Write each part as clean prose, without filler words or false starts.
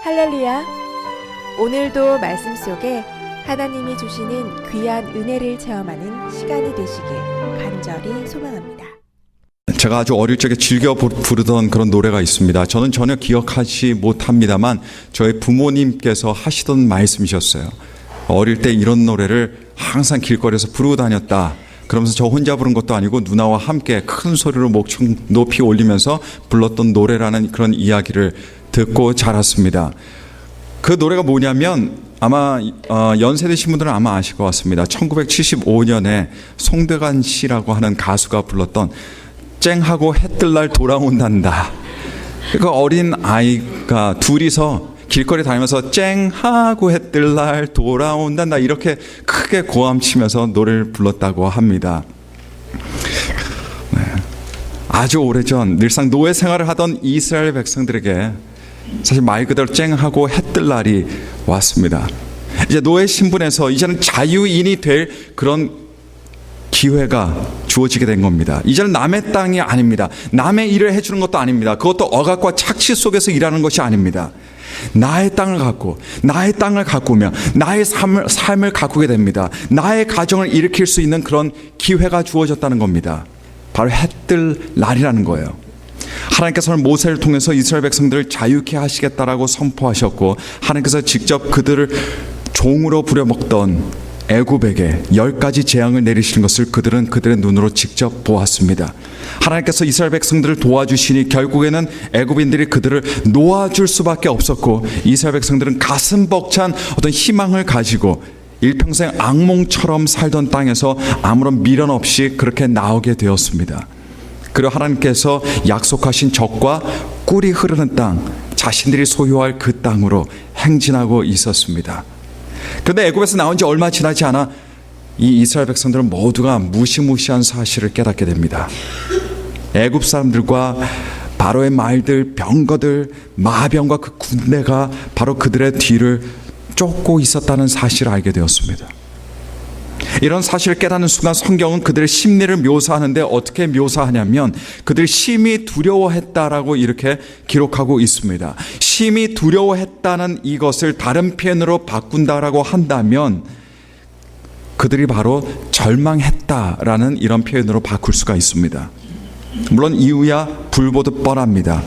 할렐루야! 오늘도 말씀 속에 하나님이 주시는 귀한 은혜를 체험하는 시간이 되시길 간절히 소망합니다. 제가 아주 어릴 적에 즐겨 부르던 그런 노래가 있습니다. 저는 전혀 기억하지 못합니다만 저희 부모님께서 하시던 말씀이셨어요. 어릴 때 이런 노래를 항상 길거리에서 부르고 다녔다. 그러면서 저 혼자 부른 것도 아니고 누나와 함께 큰 소리로 목청 높이 올리면서 불렀던 노래라는 그런 이야기를 듣고 자랐습니다. 그 노래가 뭐냐면 아마 연세 드신 분들은 아마 아실 것 같습니다. 1975년에 송대관 씨라고 하는 가수가 불렀던 쨍하고 해 뜰 날 돌아온단다. 그 어린 아이가 둘이서 길거리 다니면서 쨍하고 해 뜰 날 돌아온단다 이렇게 크게 고함치면서 노래를 불렀다고 합니다. 네. 아주 오래전 늘상 노예 생활을 하던 이스라엘 백성들에게 사실 말 그대로 쨍하고 해 뜰 날이 왔습니다. 이제 노예 신분에서 이제는 자유인이 될 그런 기회가 주어지게 된 겁니다. 이제는 남의 땅이 아닙니다. 남의 일을 해주는 것도 아닙니다. 그것도 억압과 착취 속에서 일하는 것이 아닙니다. 나의 땅을 갖고 나의 땅을 가꾸며 나의 삶을 가꾸게 됩니다. 나의 가정을 일으킬 수 있는 그런 기회가 주어졌다는 겁니다. 바로 해 뜰 날이라는 거예요. 하나님께서는 모세를 통해서 이스라엘 백성들을 자유케 하시겠다라고 선포하셨고 하나님께서 직접 그들을 종으로 부려먹던 애굽에게 10가지 재앙을 내리시는 것을 그들은 그들의 눈으로 직접 보았습니다. 하나님께서 이스라엘 백성들을 도와주시니 결국에는 애굽인들이 그들을 놓아줄 수밖에 없었고 이스라엘 백성들은 가슴 벅찬 어떤 희망을 가지고 일평생 악몽처럼 살던 땅에서 아무런 미련 없이 그렇게 나오게 되었습니다. 그리고 하나님께서 약속하신 젖과 꿀이 흐르는 땅, 자신들이 소유할 그 땅으로 행진하고 있었습니다. 그런데 애굽에서 나온 지 얼마 지나지 않아 이 이스라엘 백성들은 모두가 무시무시한 사실을 깨닫게 됩니다. 애굽 사람들과 바로의 말들, 병거들, 마병과 그 군대가 바로 그들의 뒤를 쫓고 있었다는 사실을 알게 되었습니다. 이런 사실을 깨닫는 순간 성경은 그들의 심리를 묘사하는데 어떻게 묘사하냐면 그들이 심히 두려워했다라고 이렇게 기록하고 있습니다. 심히 두려워했다는 이것을 다른 표현으로 바꾼다라고 한다면 그들이 바로 절망했다라는 이런 표현으로 바꿀 수가 있습니다. 물론 이유야 불보듯 뻔합니다.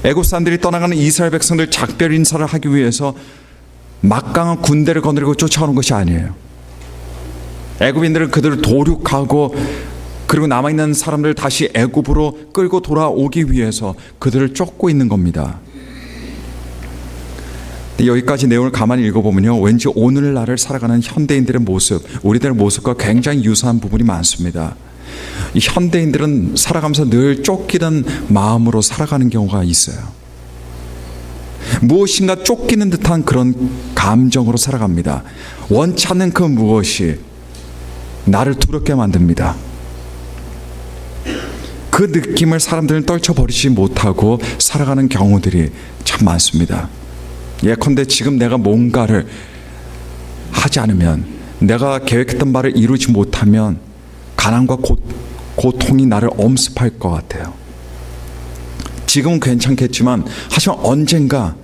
애굽 사람들이 떠나가는 이스라엘 백성들 작별 인사를 하기 위해서 막강한 군대를 거느리고 쫓아오는 것이 아니에요. 애굽인들은 그들을 도륙하고 그리고 남아있는 사람들을 다시 애굽으로 끌고 돌아오기 위해서 그들을 쫓고 있는 겁니다. 여기까지 내용을 가만히 읽어보면요, 왠지 오늘날을 살아가는 현대인들의 모습, 우리들의 모습과 굉장히 유사한 부분이 많습니다. 이 현대인들은 살아가면서 늘 쫓기는 마음으로 살아가는 경우가 있어요. 무엇인가 쫓기는 듯한 그런 감정으로 살아갑니다. 원치 않는 그 무엇이 나를 두렵게 만듭니다. 그 느낌을 사람들은 떨쳐버리지 못하고 살아가는 경우들이 참 많습니다. 예컨대 지금 내가 뭔가를 하지 않으면, 내가 계획했던 바를 이루지 못하면 가난과 고통이 나를 엄습할 것 같아요. 지금은 괜찮겠지만 하지만 언젠가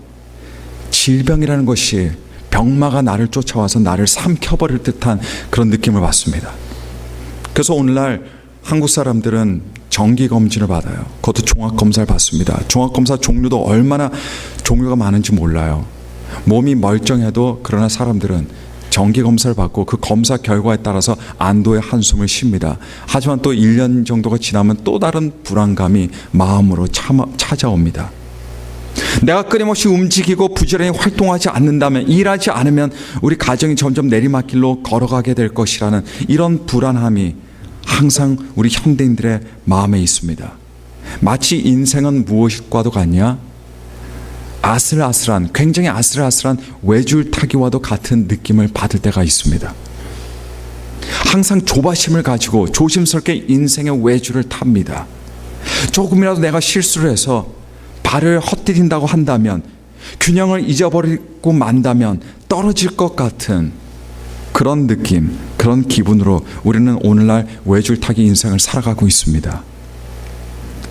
질병이라는 것이 병마가 나를 쫓아와서 나를 삼켜버릴 듯한 그런 느낌을 받습니다. 그래서 오늘날 한국 사람들은 정기검진을 받아요. 그것도 종합검사를 받습니다. 종합검사 종류도 얼마나 종류가 많은지 몰라요. 몸이 멀쩡해도 그러나 사람들은 정기검사를 받고 그 검사 결과에 따라서 안도의 한숨을 쉽니다. 하지만 또 1년 정도가 지나면 또 다른 불안감이 마음으로 찾아옵니다. 내가 끊임없이 움직이고 부지런히 활동하지 않는다면, 일하지 않으면 우리 가정이 점점 내리막길로 걸어가게 될 것이라는 이런 불안함이 항상 우리 현대인들의 마음에 있습니다. 마치 인생은 무엇과도 같냐? 아슬아슬한, 굉장히 아슬아슬한 외줄 타기와도 같은 느낌을 받을 때가 있습니다. 항상 조바심을 가지고 조심스럽게 인생의 외줄을 탑니다. 조금이라도 내가 실수를 해서 발을 헛디딘다고 한다면, 균형을 잊어버리고 만다면 떨어질 것 같은 그런 느낌, 그런 기분으로 우리는 오늘날 외줄타기 인생을 살아가고 있습니다.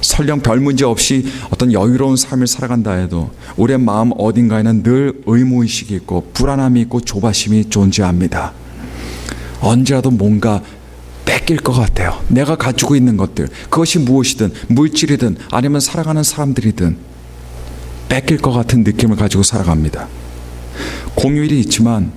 설령 별 문제 없이 어떤 여유로운 삶을 살아간다 해도 우리의 마음 어딘가에는 늘 의무의식이 있고 불안함이 있고 조바심이 존재합니다. 언제라도 뭔가 뺏길 것 같아요. 내가 가지고 있는 것들, 그것이 무엇이든 물질이든 아니면 살아가는 사람들이든 뺏길 것 같은 느낌을 가지고 살아갑니다. 공휴일이 있지만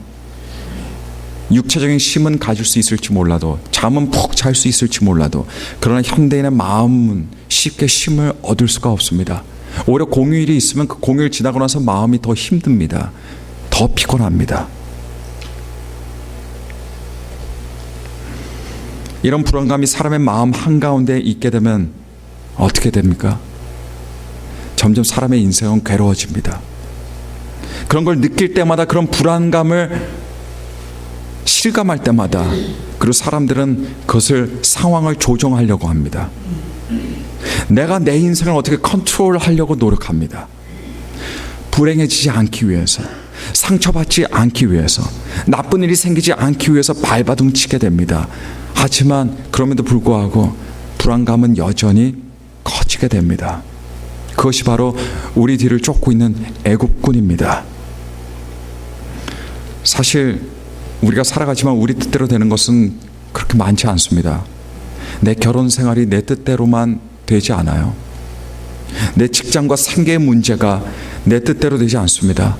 육체적인 쉼은 가질 수 있을지 몰라도, 잠은 푹 잘 수 있을지 몰라도, 그러나 현대인의 마음은 쉽게 쉼을 얻을 수가 없습니다. 오히려 공휴일이 있으면 그 공휴일 지나고 나서 마음이 더 힘듭니다. 더 피곤합니다. 이런 불안감이 사람의 마음 한가운데 있게 되면 어떻게 됩니까? 점점 사람의 인생은 괴로워집니다. 그런 걸 느낄 때마다, 그런 불안감을 실감할 때마다, 그리고 사람들은 그것을, 상황을 조정하려고 합니다. 내가 내 인생을 어떻게 컨트롤하려고 노력합니다. 불행해지지 않기 위해서, 상처받지 않기 위해서, 나쁜 일이 생기지 않기 위해서 발버둥 치게 됩니다. 하지만 그럼에도 불구하고 불안감은 여전히 커지게 됩니다. 그것이 바로 우리 뒤를 쫓고 있는 애국군입니다. 사실 우리가 살아가지만 우리 뜻대로 되는 것은 그렇게 많지 않습니다. 내 결혼 생활이 내 뜻대로만 되지 않아요. 내 직장과 생계의 문제가 내 뜻대로 되지 않습니다.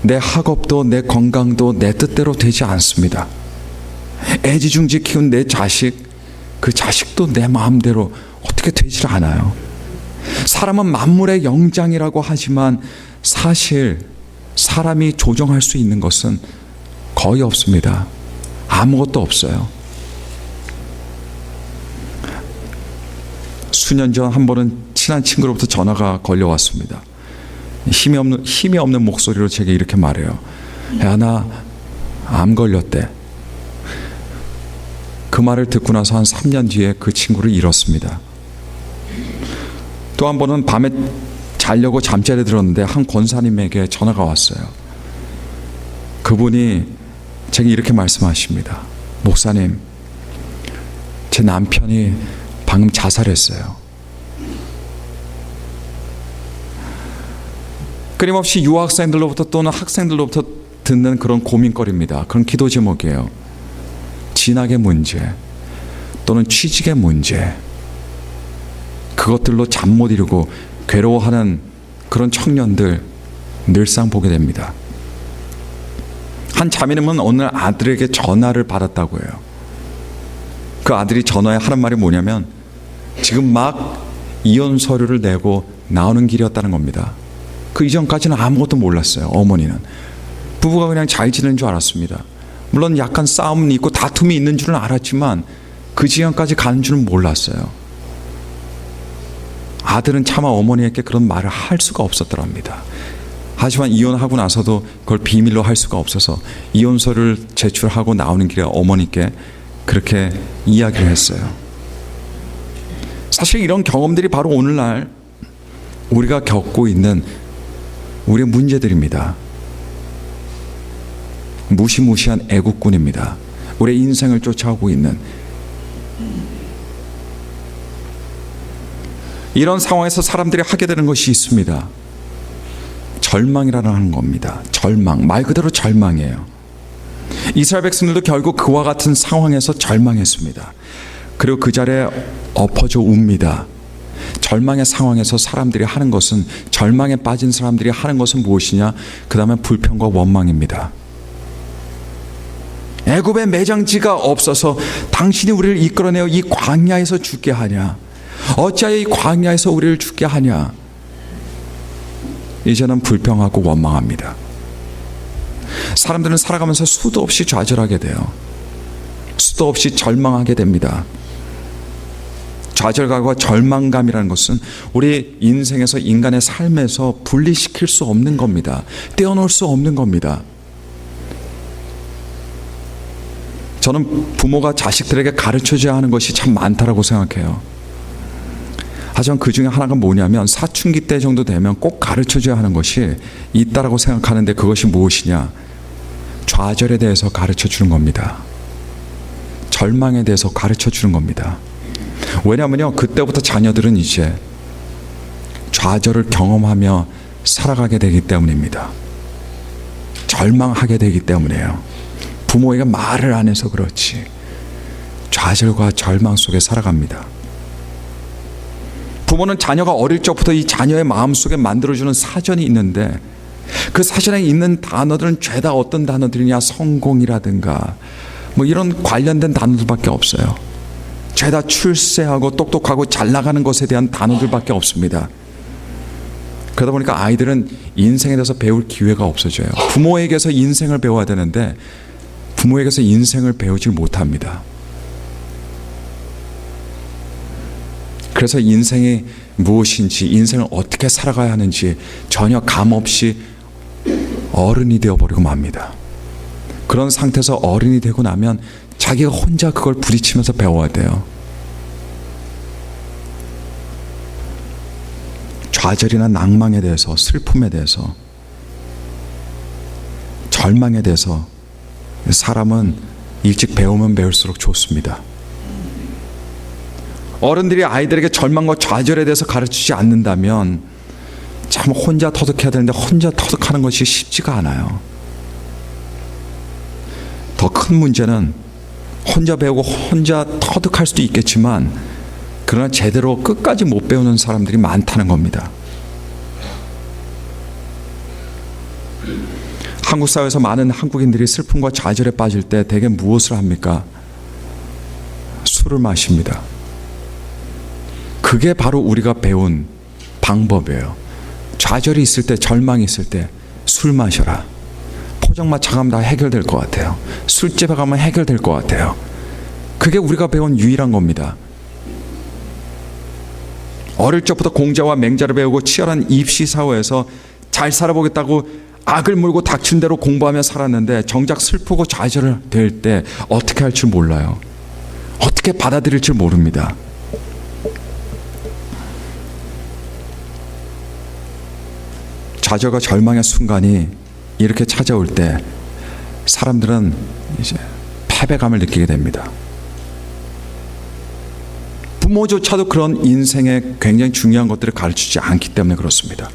내 학업도 내 건강도 내 뜻대로 되지 않습니다. 애지중지 키운 내 자식, 그 자식도 내 마음대로 어떻게 되질 않아요. 사람은 만물의 영장이라고 하지만 사실 사람이 조정할 수 있는 것은 거의 없습니다. 아무것도 없어요. 수년 전 한 번은 친한 친구로부터 전화가 걸려왔습니다. 힘이 없는 목소리로 제게 이렇게 말해요. 야, 나 암 걸렸대. 그 말을 듣고 나서 한 3년 뒤에 그 친구를 잃었습니다. 또 한 번은 밤에 자려고 잠자리에 들었는데 한 권사님에게 전화가 왔어요. 그분이 제게 이렇게 말씀하십니다. 목사님, 제 남편이 방금 자살했어요. 끊임없이 유학생들로부터 또는 학생들로부터 듣는 그런 고민거리입니다. 그런 기도 제목이에요. 진학의 문제 또는 취직의 문제, 그것들로 잠 못 이루고 괴로워하는 그런 청년들 늘상 보게 됩니다. 한 자매님은 오늘 아들에게 전화를 받았다고 해요. 그 아들이 전화에 하는 말이 뭐냐면 지금 막 이혼 서류를 내고 나오는 길이었다는 겁니다. 그 이전까지는 아무것도 몰랐어요. 어머니는 부부가 그냥 잘 지내는 줄 알았습니다. 물론 약간 싸움은 있고 다툼이 있는 줄은 알았지만 그 지경까지 가는 줄은 몰랐어요. 아들은 차마 어머니에게 그런 말을 할 수가 없었더랍니다. 하지만 이혼하고 나서도 그걸 비밀로 할 수가 없어서 이혼서를 제출하고 나오는 길에 어머니께 그렇게 이야기를 했어요. 사실 이런 경험들이 바로 오늘날 우리가 겪고 있는 우리의 문제들입니다. 무시무시한 애국군입니다. 우리의 인생을 쫓아오고 있는 이런 상황에서 사람들이 하게 되는 것이 있습니다. 절망이라는 겁니다. 절망, 말 그대로 절망이에요. 이스라엘 백성들도 결국 그와 같은 상황에서 절망했습니다. 그리고 그 자리에 엎어져 웁니다. 절망의 상황에서 사람들이 하는 것은, 절망에 빠진 사람들이 하는 것은 무엇이냐? 그 다음에 불평과 원망입니다. 애굽의 매장지가 없어서 당신이 우리를 이끌어내어 이 광야에서 죽게 하냐? 어찌하여 이 광야에서 우리를 죽게 하냐? 이제는 불평하고 원망합니다. 사람들은 살아가면서 수도 없이 좌절하게 돼요. 수도 없이 절망하게 됩니다. 좌절감과 절망감이라는 것은 우리 인생에서, 인간의 삶에서 분리시킬 수 없는 겁니다. 떼어놓을 수 없는 겁니다. 저는 부모가 자식들에게 가르쳐줘야 하는 것이 참 많다라고 생각해요. 하지만 그 중에 하나가 뭐냐면 사춘기 때 정도 되면 꼭 가르쳐줘야 하는 것이 있다라고 생각하는데, 그것이 무엇이냐? 좌절에 대해서 가르쳐주는 겁니다. 절망에 대해서 가르쳐주는 겁니다. 왜냐하면요, 그때부터 자녀들은 이제 좌절을 경험하며 살아가게 되기 때문입니다. 절망하게 되기 때문이에요. 부모에게 말을 안 해서 그렇지 좌절과 절망 속에 살아갑니다. 부모는 자녀가 어릴 적부터 이 자녀의 마음속에 만들어주는 사전이 있는데, 그 사전에 있는 단어들은 죄다 어떤 단어들이냐, 성공이라든가 뭐 이런 관련된 단어들밖에 없어요. 죄다 출세하고 똑똑하고 잘 나가는 것에 대한 단어들밖에 없습니다. 그러다 보니까 아이들은 인생에 대해서 배울 기회가 없어져요. 부모에게서 인생을 배워야 되는데 부모에게서 인생을 배우질 못합니다. 그래서 인생이 무엇인지, 인생을 어떻게 살아가야 하는지 전혀 감 없이 어른이 되어버리고 맙니다. 그런 상태에서 어른이 되고 나면 자기가 혼자 그걸 부딪히면서 배워야 돼요. 좌절이나 낭망에 대해서, 슬픔에 대해서, 절망에 대해서 사람은 일찍 배우면 배울수록 좋습니다. 어른들이 아이들에게 절망과 좌절에 대해서 가르치지 않는다면 참 혼자 터득해야 되는데 혼자 터득하는 것이 쉽지가 않아요. 더 큰 문제는 혼자 배우고 혼자 터득할 수도 있겠지만 그러나 제대로 끝까지 못 배우는 사람들이 많다는 겁니다. 한국 사회에서 많은 한국인들이 슬픔과 좌절에 빠질 때 대개 무엇을 합니까? 술을 마십니다. 그게 바로 우리가 배운 방법이에요. 좌절이 있을 때, 절망이 있을 때 술 마셔라. 포장마차 가면 다 해결될 것 같아요. 술집에 가면 해결될 것 같아요. 그게 우리가 배운 유일한 겁니다. 어릴 적부터 공자와 맹자를 배우고 치열한 입시 사회에서 잘 살아보겠다고 악을 물고 닥친 대로 공부하며 살았는데 정작 슬프고 좌절될 때 어떻게 할 줄 몰라요. 어떻게 받아들일 줄 모릅니다. 좌절과 절망의 순간이 이렇게 찾아올 때 사람들은 이제 패배감을 느끼게 됩니다. 부모조차도 그런 인생의 굉장히 중요한 것들을 가르치지 않기 때문에 그렇습니다.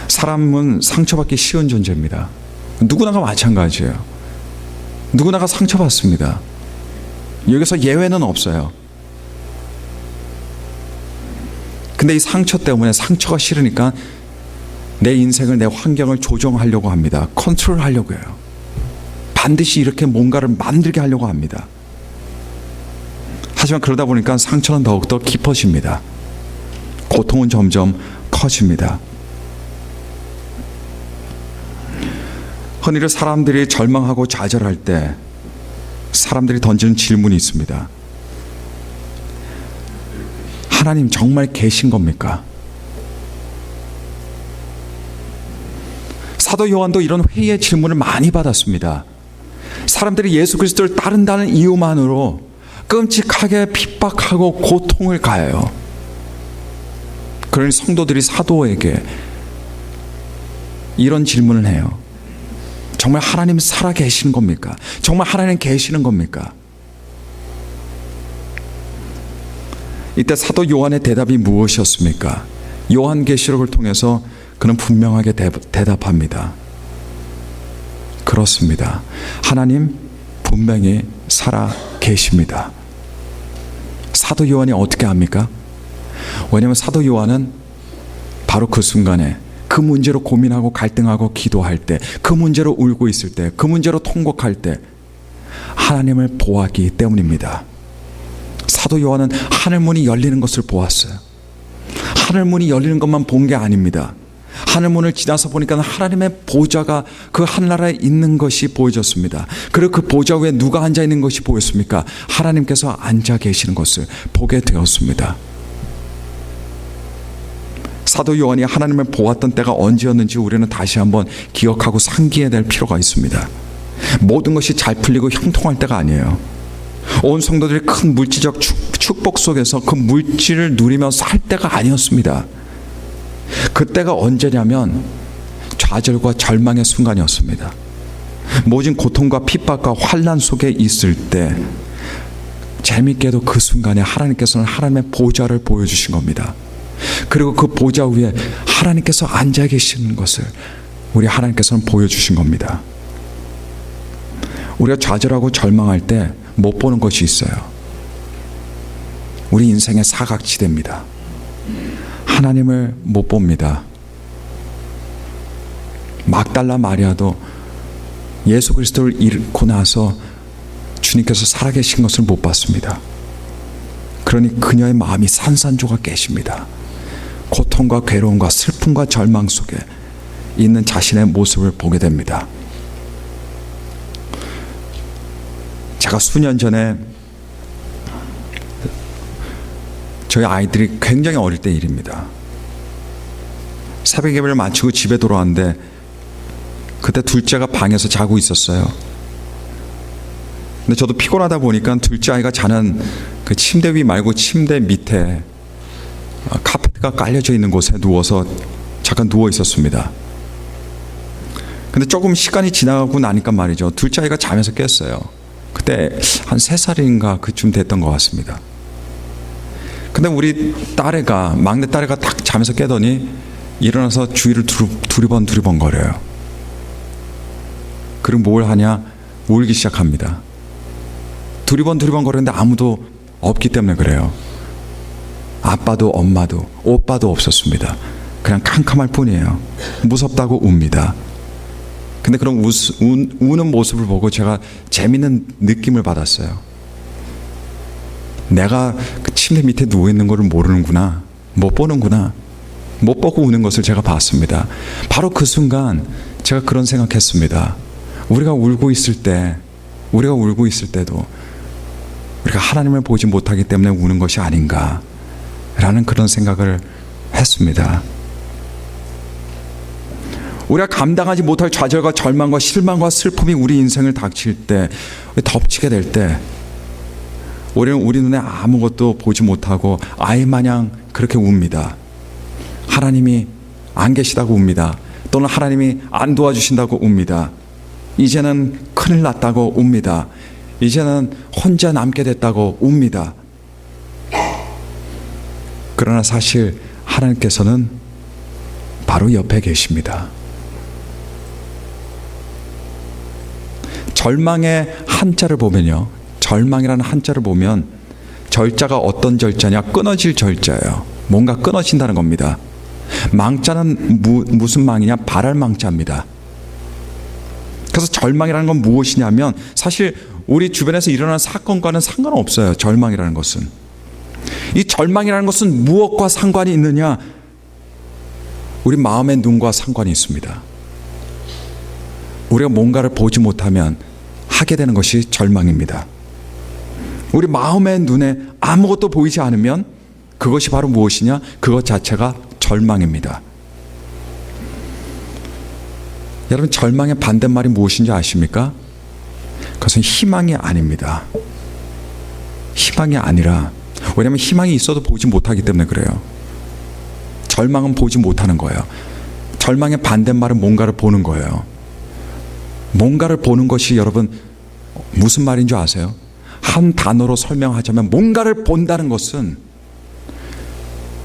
사람은 상처받기 쉬운 존재입니다. 누구나가 마찬가지예요. 누구나가 상처받습니다. 여기서 예외는 없어요. 근데 이 상처 때문에, 상처가 싫으니까 내 인생을, 내 환경을 조정하려고 합니다. 컨트롤하려고 해요. 반드시 이렇게 뭔가를 만들게 하려고 합니다. 하지만 그러다 보니까 상처는 더욱더 깊어집니다. 고통은 점점 커집니다. 흔히 사람들이 절망하고 좌절할 때 사람들이 던지는 질문이 있습니다. 하나님 정말 계신 겁니까? 사도 요한도 이런 회의의 질문을 많이 받았습니다. 사람들이 예수 그리스도를 따른다는 이유만으로 끔찍하게 핍박하고 고통을 가해요. 그러니 성도들이 사도에게 이런 질문을 해요. 정말 하나님 살아 계신 겁니까? 정말 하나님 계시는 겁니까? 이때 사도 요한의 대답이 무엇이었습니까? 요한계시록을 통해서 그는 분명하게 대답합니다. 그렇습니다. 하나님 분명히 살아 계십니다. 사도 요한이 어떻게 합니까? 왜냐하면 사도 요한은 바로 그 순간에 그 문제로 고민하고 갈등하고 기도할 때, 그 문제로 울고 있을 때, 그 문제로 통곡할 때 하나님을 보았기 때문입니다. 사도 요한은 하늘문이 열리는 것을 보았어요. 하늘문이 열리는 것만 본 게 아닙니다. 하늘문을 지나서 보니까 하나님의 보좌가 그 하늘나라에 있는 것이 보여졌습니다. 그리고 그 보좌 위에 누가 앉아 있는 것이 보였습니까? 하나님께서 앉아 계시는 것을 보게 되었습니다. 사도 요한이 하나님을 보았던 때가 언제였는지 우리는 다시 한번 기억하고 상기해야 될 필요가 있습니다. 모든 것이 잘 풀리고 형통할 때가 아니에요. 온 성도들이 큰 물질적 축복 속에서 그 물질을 누리며 살 때가 아니었습니다. 그때가 언제냐면 좌절과 절망의 순간이었습니다. 모진 고통과 핍박과 환난 속에 있을 때 재밌게도 그 순간에 하나님께서는 하나님의 보좌를 보여주신 겁니다. 그리고 그 보좌 위에 하나님께서 앉아 계시는 것을 우리 하나님께서는 보여주신 겁니다. 우리가 좌절하고 절망할 때 못 보는 것이 있어요. 우리 인생의 사각지대입니다. 하나님을 못 봅니다. 막달라 마리아도 예수 그리스도를 잃고 나서 주님께서 살아계신 것을 못 봤습니다. 그러니 그녀의 마음이 산산조각 깨집니다. 고통과 괴로움과 슬픔과 절망 속에 있는 자신의 모습을 보게 됩니다. 제가 수년 전에 저희 아이들이 굉장히 어릴 때 일입니다. 새벽 예배를 마치고 집에 돌아왔는데 그때 둘째가 방에서 자고 있었어요. 근데 저도 피곤하다 보니까 둘째 아이가 자는 그 침대 위 말고 침대 밑에 카페트가 깔려져 있는 곳에 누워서 잠깐 누워 있었습니다. 근데 조금 시간이 지나가고 나니까 말이죠, 둘째 아이가 잠에서 깼어요. 그때 한 3살인가 그쯤 됐던 것 같습니다. 근데 우리 딸애가, 막내 딸애가 딱 잠에서 깨더니 일어나서 주위를 두리번 거려요. 그리고 뭘 하냐, 울기 시작합니다. 두리번 거리는데 아무도 없기 때문에 그래요. 아빠도 엄마도 오빠도 없었습니다. 그냥 캄캄할 뿐이에요. 무섭다고 웁니다. 근데 그런 우는 모습을 보고 제가 재밌는 느낌을 받았어요. 내가 그 침대 밑에 누워있는 거를 모르는구나, 못 보는구나, 못 보고 우는 것을 제가 봤습니다. 바로 그 순간 제가 그런 생각했습니다. 우리가 울고 있을 때도 우리가 하나님을 보지 못하기 때문에 우는 것이 아닌가 라는 그런 생각을 했습니다. 우리가 감당하지 못할 좌절과 절망과 실망과 슬픔이 우리 인생을 닥칠 때, 덮치게 될 때 우리는 우리 눈에 아무것도 보지 못하고 아이마냥 그렇게 웁니다. 하나님이 안 계시다고 웁니다. 또는 하나님이 안 도와주신다고 웁니다. 이제는 큰일 났다고 웁니다. 이제는 혼자 남게 됐다고 웁니다. 그러나 사실 하나님께서는 바로 옆에 계십니다. 절망의 한자를 보면요, 절망이라는 한자를 보면 절자가 어떤 절자냐, 끊어질 절자예요. 뭔가 끊어진다는 겁니다. 망자는 무슨 망이냐, 발할 망자입니다. 그래서 절망이라는 건 무엇이냐면 사실 우리 주변에서 일어나는 사건과는 상관없어요. 절망이라는 것은. 이 절망이라는 것은 무엇과 상관이 있느냐? 우리 마음의 눈과 상관이 있습니다. 우리가 뭔가를 보지 못하면 하게 되는 것이 절망입니다. 우리 마음의 눈에 아무것도 보이지 않으면 그것이 바로 무엇이냐? 그것 자체가 절망입니다. 여러분, 절망의 반대말이 무엇인지 아십니까? 그것은 희망이 아닙니다. 희망이 아니라, 왜냐하면 희망이 있어도 보지 못하기 때문에 그래요. 절망은 보지 못하는 거예요. 절망의 반대말은 뭔가를 보는 거예요. 뭔가를 보는 것이 여러분 무슨 말인 줄 아세요? 한 단어로 설명하자면 뭔가를 본다는 것은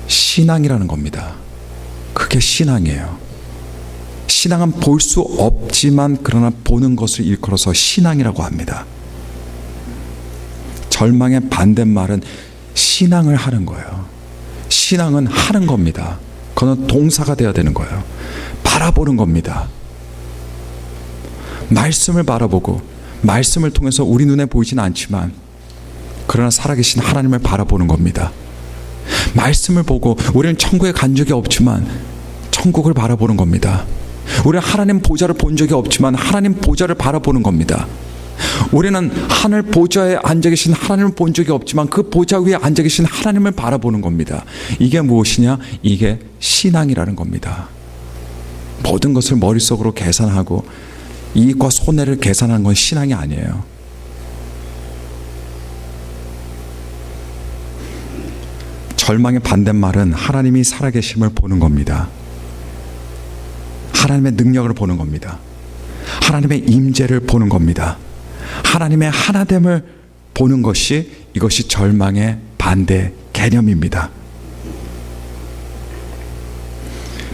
신앙이라는 겁니다. 그게 신앙이에요. 신앙은 볼 수 없지만 그러나 보는 것을 일컬어서 신앙이라고 합니다. 절망의 반대말은 신앙을 하는 거예요. 신앙은 하는 겁니다. 그건 동사가 되어야 되는 거예요. 바라보는 겁니다. 말씀을 바라보고 말씀을 통해서 우리 눈에 보이지는 않지만 그러나 살아계신 하나님을 바라보는 겁니다. 말씀을 보고 우리는 천국에 간 적이 없지만 천국을 바라보는 겁니다. 우리는 하나님 보좌를 본 적이 없지만 하나님 보좌를 바라보는 겁니다. 우리는 하늘 보좌에 앉아 계신 하나님을 본 적이 없지만 그 보좌 위에 앉아 계신 하나님을 바라보는 겁니다. 이게 무엇이냐? 이게 신앙이라는 겁니다. 모든 것을 머릿속으로 계산하고 이익과 손해를 계산하는 건 신앙이 아니에요. 절망의 반대말은 하나님이 살아계심을 보는 겁니다. 하나님의 능력을 보는 겁니다. 하나님의 임재를 보는 겁니다. 하나님의 하나됨을 보는 것이 이것이 절망의 반대 개념입니다.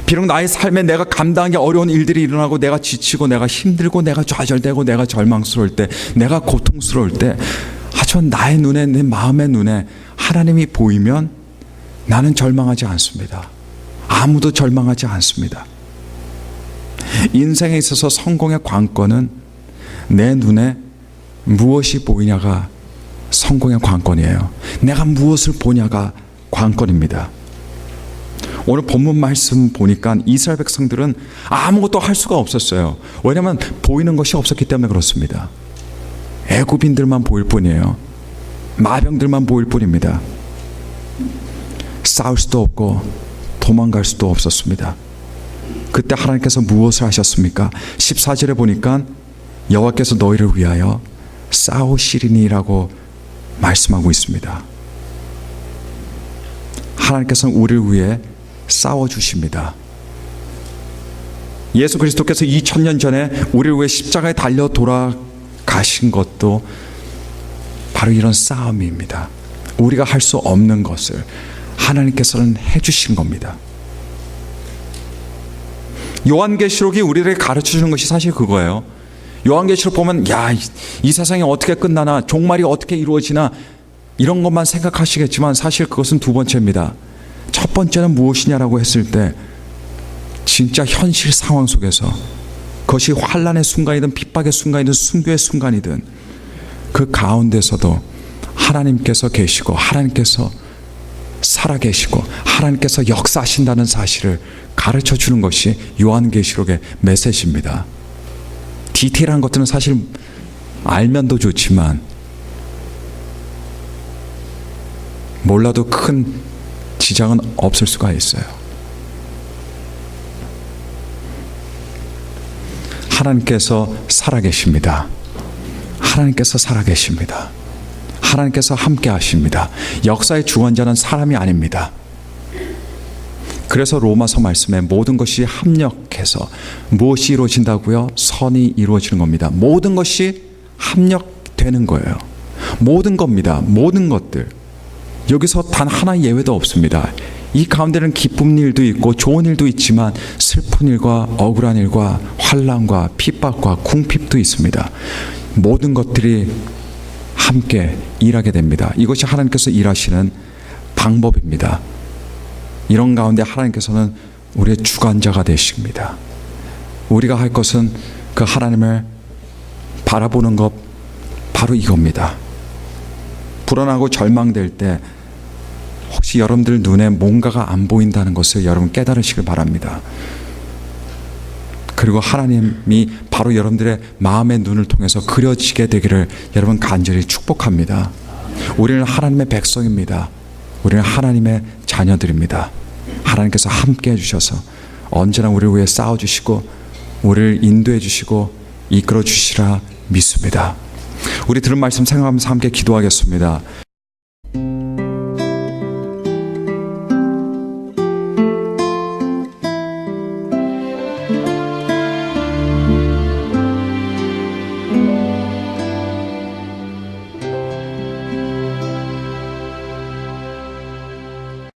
비록 나의 삶에 내가 감당하기 어려운 일들이 일어나고 내가 지치고 내가 힘들고 내가 좌절되고 내가 절망스러울 때, 내가 고통스러울 때, 하지만 나의 눈에, 내 마음의 눈에 하나님이 보이면 나는 절망하지 않습니다. 아무도 절망하지 않습니다. 인생에 있어서 성공의 관건은 내 눈에 무엇이 보이냐가 성공의 관건이에요. 내가 무엇을 보냐가 관건입니다. 오늘 본문 말씀 보니까 이스라엘 백성들은 아무것도 할 수가 없었어요. 왜냐하면 보이는 것이 없었기 때문에 그렇습니다. 애굽인들만 보일 뿐이에요. 마병들만 보일 뿐입니다. 싸울 수도 없고 도망갈 수도 없었습니다. 그때 하나님께서 무엇을 하셨습니까? 14절에 보니까 여호와께서 너희를 위하여 싸우시리니라고 말씀하고 있습니다. 하나님께서는 우리를 위해 싸워주십니다. 예수 그리스도께서 2000년 전에 우리를 위해 십자가에 달려 돌아가신 것도 바로 이런 싸움입니다. 우리가 할 수 없는 것을 하나님께서는 해주신 겁니다. 요한계시록이 우리에게 가르쳐주는 것이 사실 그거예요. 요한계시록 보면 이 세상이 어떻게 끝나나, 종말이 어떻게 이루어지나 이런 것만 생각하시겠지만 사실 그것은 두 번째입니다. 첫 번째는 무엇이냐라고 했을 때 진짜 현실 상황 속에서, 그것이 환난의 순간이든 핍박의 순간이든 순교의 순간이든 그 가운데서도 하나님께서 계시고 하나님께서 살아계시고 하나님께서 역사하신다는 사실을 가르쳐 주는 것이 요한계시록의 메시지입니다. 디테일한 것들은 사실 알면도 좋지만 몰라도 큰 지장은 없을 수가 있어요. 하나님께서 살아계십니다. 하나님께서 살아계십니다. 하나님께서 함께 하십니다. 역사의 주관자는 사람이 아닙니다. 그래서 로마서 말씀에 모든 것이 합력해서 무엇이 이루어진다고요? 선이 이루어지는 겁니다. 모든 것이 합력되는 거예요. 모든 겁니다. 모든 것들. 여기서 단 하나의 예외도 없습니다. 이 가운데는 기쁜 일도 있고 좋은 일도 있지만 슬픈 일과 억울한 일과 환난과 핍박과 궁핍도 있습니다. 모든 것들이 함께 일하게 됩니다. 이것이 하나님께서 일하시는 방법입니다. 이런 가운데 하나님께서는 우리의 주관자가 되십니다. 우리가 할 것은 그 하나님을 바라보는 것, 바로 이겁니다. 불안하고 절망될 때 혹시 여러분들 눈에 뭔가가 안 보인다는 것을 여러분 깨달으시길 바랍니다. 그리고 하나님이 바로 여러분들의 마음의 눈을 통해서 그려지게 되기를 여러분 간절히 축복합니다. 우리는 하나님의 백성입니다. 우리는 하나님의 자녀들입니다. 하나님께서 함께 해주셔서 언제나 우리를 위해 싸워주시고 우리를 인도해 주시고 이끌어 주시라 믿습니다. 우리 들은 말씀 생각하면서 함께 기도하겠습니다.